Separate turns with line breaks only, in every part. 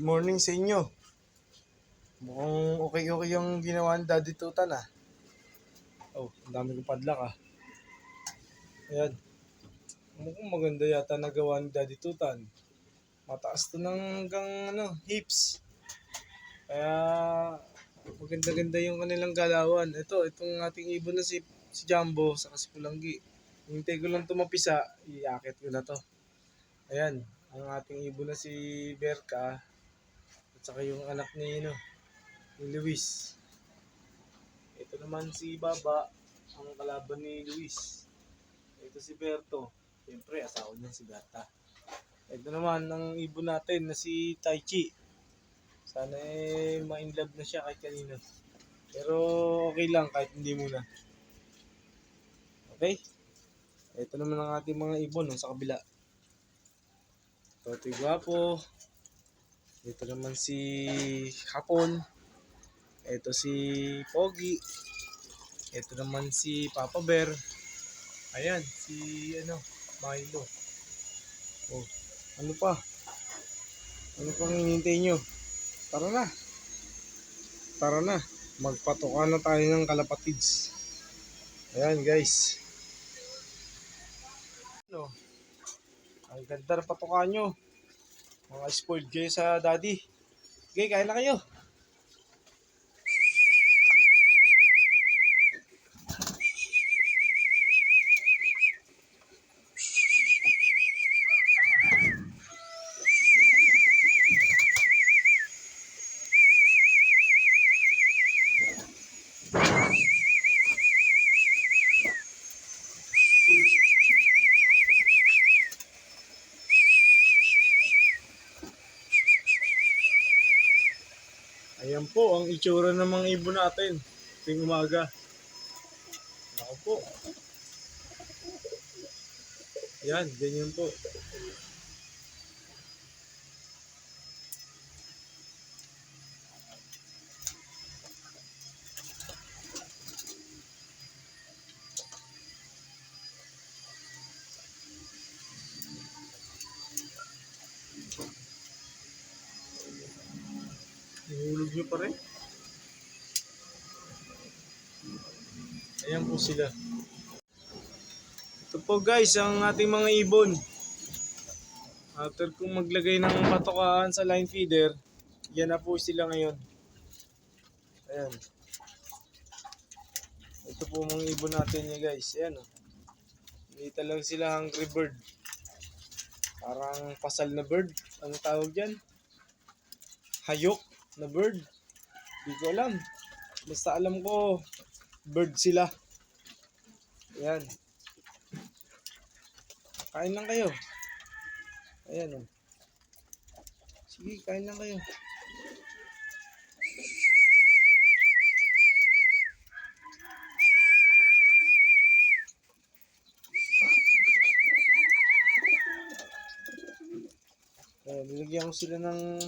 morning sa inyo. Mukhang okay yung ginawa ni Daddy Tutan ah. Oh, ang dami kong padlock ah. Ayan. Mukhang maganda yata nagawa ni Daddy Tutan. Mataas to ng hanggang hips. Kaya maganda-ganda yung kanilang galawan. Itong ating ibon na si Jumbo sa si Pulanggi. Hintay ko lang tumapisa, iakit ko na to. Ayan, ang ating ibon na si Berka at saka yung anak ni Luis. Ito naman si Baba, ang kalaban ni Luis. Ito si Berto. Siyempre, asawa niya si Berta. Ito naman ang ibon natin na si Taichi. Sana ma-inlove na siya kahit kanino. Pero okay lang kahit hindi muna. Okay? Ito naman ang ating mga ibon sa kabila. Ito Guwapo. Ito naman si Hapon. Ito si Pogi. Ito naman si Papa Bear. Ayan, si Milo. Oh, ano pa? Ano pang hinihintay nyo? Tara na. Tara na. Magpatuka na tayo ng kalapatids. Ayan guys. Ang ganda na patuka nyo. Mga spoiled kayo sa daddy. Okay, kain na kayo. Ayan po ang itsura ng mga ibon natin tuwing umaga. Ako po. Yan, ganyan po. Ihulog nyo pa rin. Ayan po sila. Ito po guys, ang ating mga ibon. After kong maglagay ng patukaan sa line feeder, yan na po sila ngayon. Ayan. Ito po mga ibon natin niya guys. Ayan o. Hindi talaga sila hungry bird. Parang pasal na bird. Ano tawag dyan? Hayok na bird. Hindi ko alam. Basta alam ko, bird sila. Ayan. Kain lang kayo. Ayan o. Sige, kain lang kayo. Ayan, nilagyan ko sila ng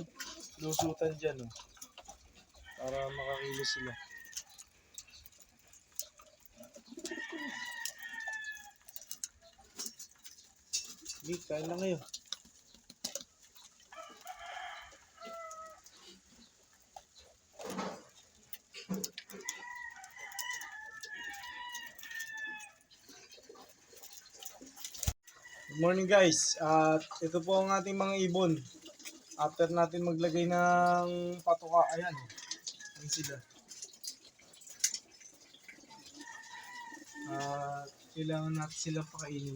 lusutan dyan o. Para makakilos sila. Sige, kain lang kayo. Good morning guys. At ito po ang ating mga ibon. After natin maglagay ng patuka, ayan. Ayan sila. Kailangan natin sila pakainin.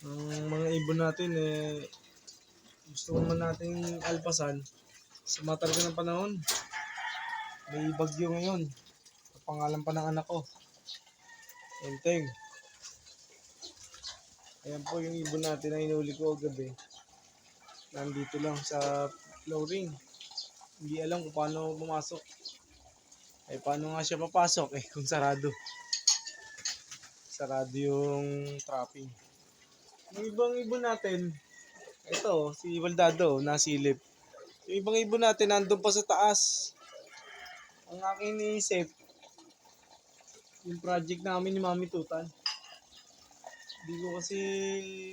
Ang mga ibon natin gusto naman natin alpasan. Sa matagal ng panahon, may bagyo ngayon. Pangalan pa ng anak ko. Enteng. Ayan po yung ibon natin na inuli ko gabi. Nandito lang sa flooring. Hindi alam kung paano pumasok. Paano nga siya papasok kung sarado. Sarado yung trapping. Yung ibang ibon natin, ito, si Baldado, nasilip. Yung ibang ibon natin, nandun pa sa taas. Ang aking iniisip, yung project namin ni Mami Tutan. Hindi ko kasi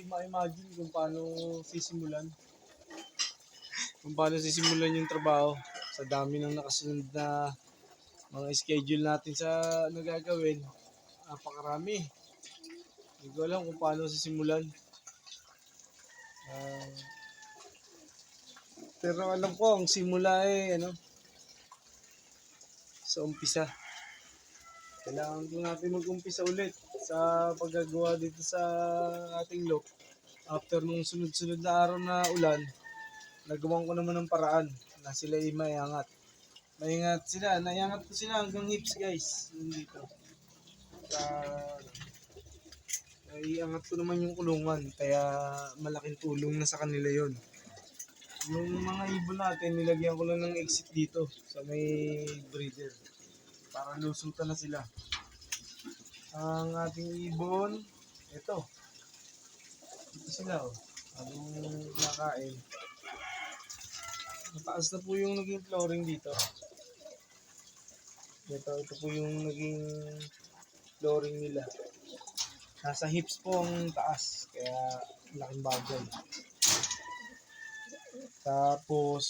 ma-imagine kung paano sisimulan. kung paano sisimulan yung trabaho sa dami ng nakasunod na mga schedule natin sa nagagawin. Napakarami. Hindi ko alam kung paano sisimulan. Ah, pero alam ko ang simula sa umpisa. Kailangan ko natin mag-umpisa ulit sa paggagawa dito sa ating loop. After nung sunod-sunod na araw na ulan, nagawan ko naman ng paraan na sila ay maiangat. Maingat sila, naiangat ko sila hanggang hips guys. Yung dito. Sa, iangat ko naman yung kulungan, kaya malaking tulong na sa kanila yon. Yung mga ibon natin, nilagyan ko lang ng exit dito sa may breeder para lusutan na sila. Ang ating ibon, ito sila anong nakain. Mataas na po yung naging flooring dito. Ito po yung naging flooring nila. Nasa hips po ang taas, kaya laking bagay. Tapos,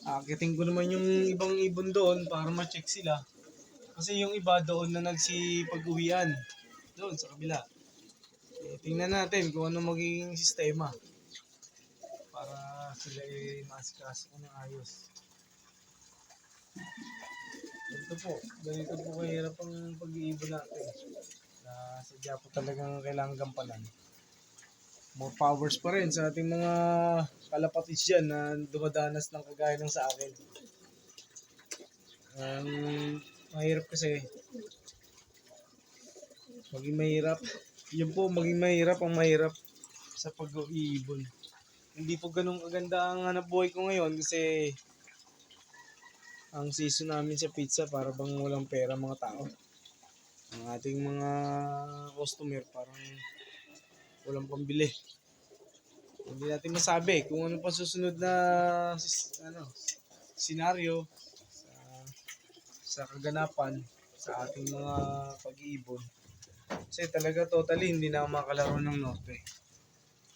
akitin ko naman yung ibang ibon doon para ma-check sila. Kasi yung iba doon na nagsipag-uwian. Doon sa kabila. Tingnan natin kung ano magiging sistema. Para sila maasikaso ko ng ayos. Ganito po kahirap ang pag-iibon natin. Na sadya po talagang kailangan gampanan. More powers pa rin sa ating mga kalapatids dyan na dumadanas ng kagaya ng sa akin. Mahirap kasi maging mahirap. Yun po, maging mahirap ang mahirap sa pag-iibon. Hindi po ganun kaganda ang hanap buhay ko ngayon kasi ang season namin sa pizza para bang walang pera mga tao. Ang ating mga customer parang walang pambili. Hindi natin masabi kung ano pa susunod na senaryo sa kaganapan sa ating mga pag-iibon. Kasi talaga totally hindi na ako makalaro ng Norte.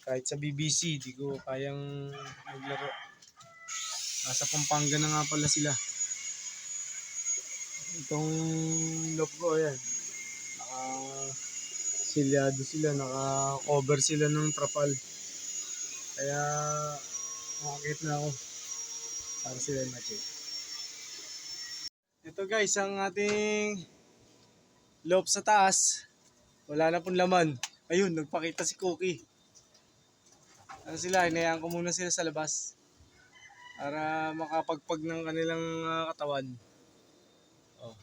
Kahit sa BBC, di ko kayang maglaro. Nasa Pampanga na nga pala sila. Itong loop ko, ayan. Naka-silyado sila, naka-cover sila ng trapal. Kaya makakit na ako para sila ma-check. Ito guys, ang ating loop sa taas. Wala na pong laman. Ayun, nagpakita si Cookie. Ano sila, hinayaan ko muna sila sa labas para makapagpag ng kanilang katawan. Oh.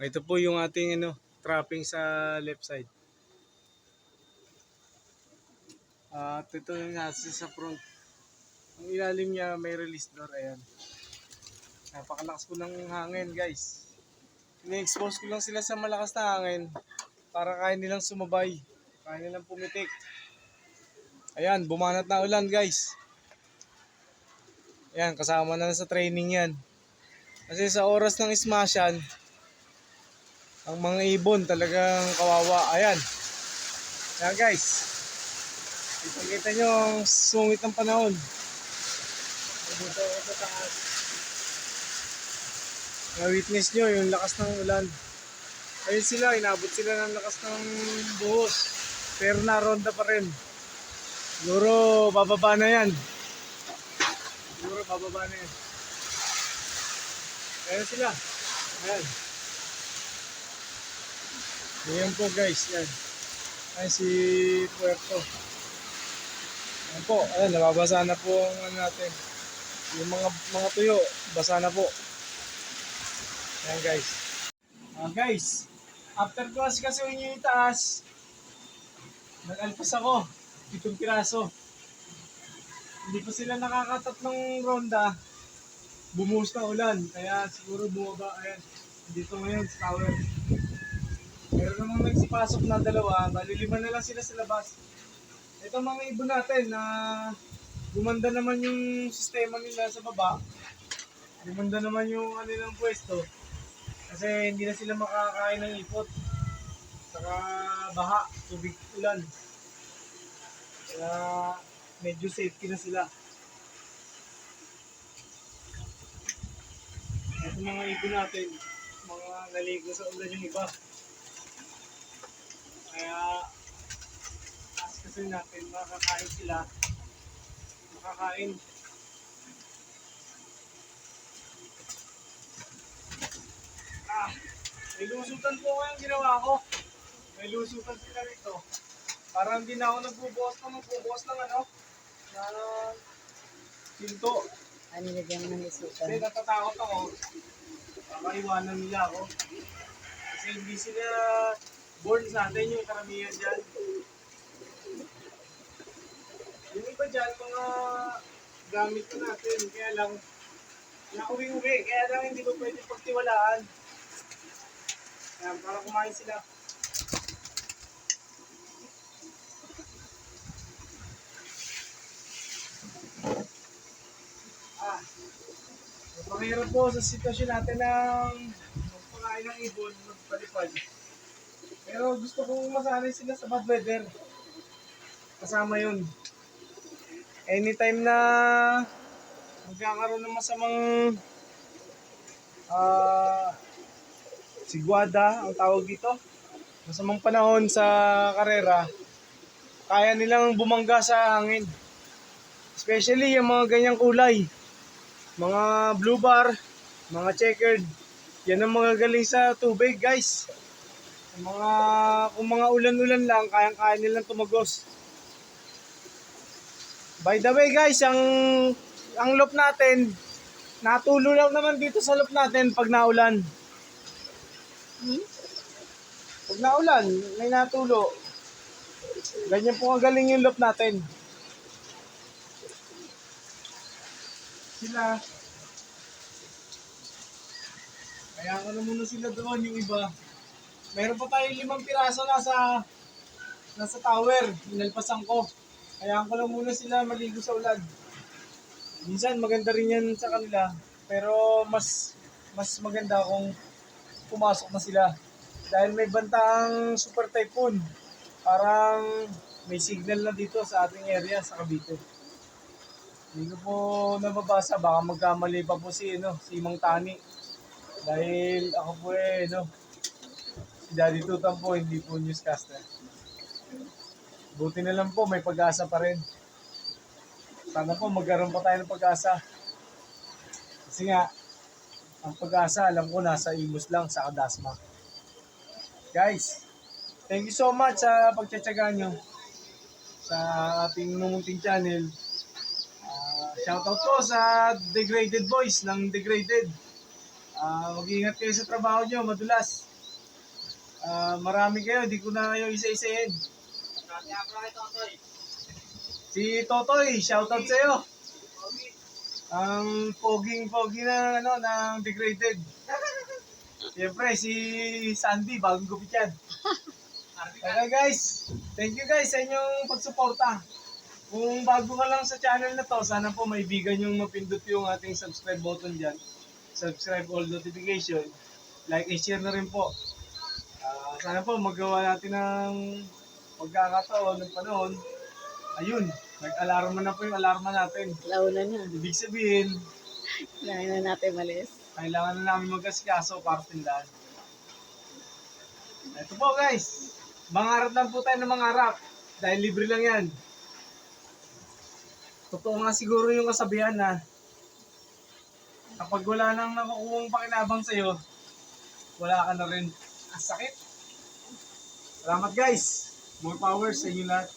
Ito po yung ating trapping sa left side. At ito yung nasa sa front. Ang ilalim niya may release door. Ayan. Napakalakas po ng hangin guys. Ini-expose ko lang sila sa malakas na hangin para kaya nilang sumabay. Kaya nilang pumitik. Ayan, bumanat na ulan guys. Ayan, kasama na sa training yan. Kasi sa oras ng smashan, ang mga ibon talagang kawawa. Ayan. Ayan guys. Ipakita nyo ang sungit ng panahon. Dito ako sa taas. Na-witness nyo yung lakas ng ulan. Ayun sila, inabot sila ng lakas ng buhos. Pero naronda pa rin. Siguro bababa na yan. Ayan sila. Ayan. Ayan po guys. Ayan. Ayan si Puerto. Ayan po. Ayan, nababasa na po ang natin. Yung mga tuyo, basa na po. Ayan guys. Guys, after class kasi yung itaas, nag-alpas ako. 7 piraso. Hindi pa sila nakakatatlong ronda. Bumuhos na ulan. Kaya siguro bumaba. Ayan. Dito ngayon sa tower. Meron namang nagsipasok na dalawa. Malilima na lang sila sa labas. Ito mga ibon natin na gumanda naman yung sistema nila sa baba. Gumanda naman yung kanilang pwesto. Kasi hindi na sila makakain ng ipot. Saka baha, tubig, ulan. Kaya medyo safety na sila. Ito mga ibon natin, mga naligo sa ulan yung iba. Kaya, askasin natin, makakain sila. Makakain. May lusutan po kayong ginawa ko. May lusutan sila rito. Para hindi na ako nagbubukas ng ano, ng pinto.
Ano nilagyan mo ng isukan?
Kasi natatakot ako. Pakaiwanan nila ako. Kasi hindi sila born sa atin yung karamihan dyan. Yung iba dyan, mga gamit ko natin. Kaya lang, nauwi-uwi. Kaya lang hindi ko pwede pagtiwalaan. Ayan, para kumain sila. Mahirap po sa sitwasyon natin ng magpakain ng ibon, magpalipad. Pero gusto kong masanay sila sa bad weather. Kasama yun. Anytime na magkakaroon ng masamang sigwada, ang tawag dito, masamang panahon sa karera, kaya nilang bumangga sa hangin. Especially yung mga ganyang kulay. Mga blue bar, mga checkered. Yan ang mga galing sa tubig, guys. Kung mga ulan-ulan lang, kayang-kaya nilang tumagos. By the way, guys, ang loop natin, natulo lang naman dito sa loop natin pag naulan. Pag naulan, may natulo. Ganyan po kagaling yung loop natin. Sila. Kaya ko na muna sila doon, yung iba. Meron pa tayong 5 piraso nasa tower. Inalpasan ko. Kaya ko lang muna sila maligo sa ulan. Minsan maganda rin yan sa kanila. Pero mas maganda kung pumasok na sila. Dahil may bantang super typhoon. Parang may signal na dito sa ating area sa Cavite. Hindi ko po nababasa, baka magkamali pa po si Mang Tani. Dahil ako po si Daddy Tutan po, hindi po newscaster. Buti na lang po, may pag-asa pa rin. Sana po magkaroon pa tayo ng pag-asa. Kasi nga, ang pag-asa, alam ko, nasa Imus lang, sa Kadasma. Guys, thank you so much sa pagtsatsaga nyo sa ating Mumunting Channel. Shoutout po sa Degraded Boys ng Degraded. Mag-iingat kayo sa trabaho nyo, madulas. Marami kayo, di ko na kayo isa-isahin. Si Totoy, shoutout sa iyo. Ang poging-pogi ng Degraded. Siyempre, si Sandy, bagong gupit yan. Okay guys, thank you guys sa inyong pagsuporta. Kung bago ka lang sa channel na to, sana po maibigan yung mapindot yung ating subscribe button dyan. Subscribe all notification. Like and share na rin po. Sana po magawa natin ng pagkakataon ng panahon. Ayun, nag-alarma na po yung alarma natin.
Launa na.
Ibig sabihin,
Kailangan na natin malis.
kailangan na namin mag-asikaso para tindahan. Ito po guys, mangarap lang po tayo ng mangarap. Dahil libre lang yan. Totoo nga siguro yung kasabihan na kapag wala nang nakukuhang pakinabang sa'yo, wala ka na rin. Ang sakit. Salamat guys. More power sa inyo lahat.